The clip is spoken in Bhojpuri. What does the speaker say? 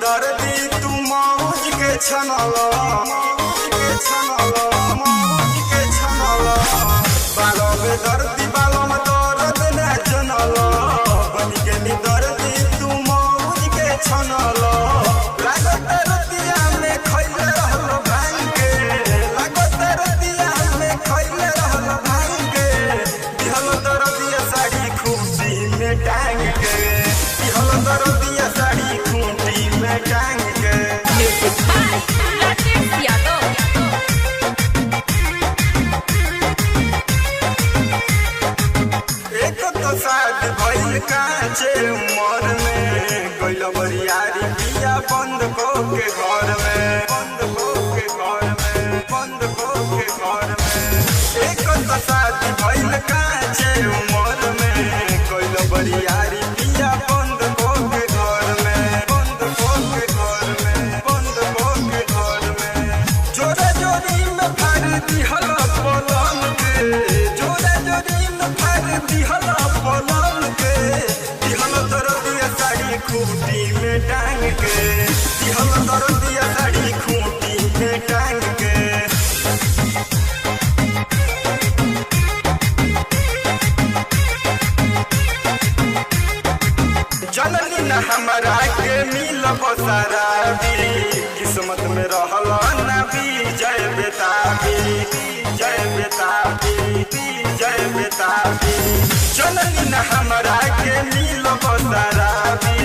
दर्दी तू मौज के छनला बालो में दर्दी बालो में दर्द न जनला बन के नी दर्दी तू मौज के छनला लागत रतिया में खइले रहल भांग के लागत रतिया में खइले रहल भांग के दिहल दर्दिया साड़ी खूंटी में टांग के दिहल दर्दिया साड़ी खूंटी में टांग के Music by Laterciato. एक तो साथ भइल काचे उमर में गइल बरियारी पिया बंद को के घर में एक तो साथ भइल काचे उमर में गइल बरियारी पिया बंद को के घर में जोरा जोरी में फाड़ दिहल पलंग के जोरा जोरी में फाड़ दिहल पलंग के दिहल दर्दिया साड़ी खूंटी में टांग के दिहल दर्दिया साड़ी खूंटी में टांग के जननी न हमरा के मिल बसराबी किस्मत में रहल न जय बेताबी जननी न हमरा के मिल बसराबी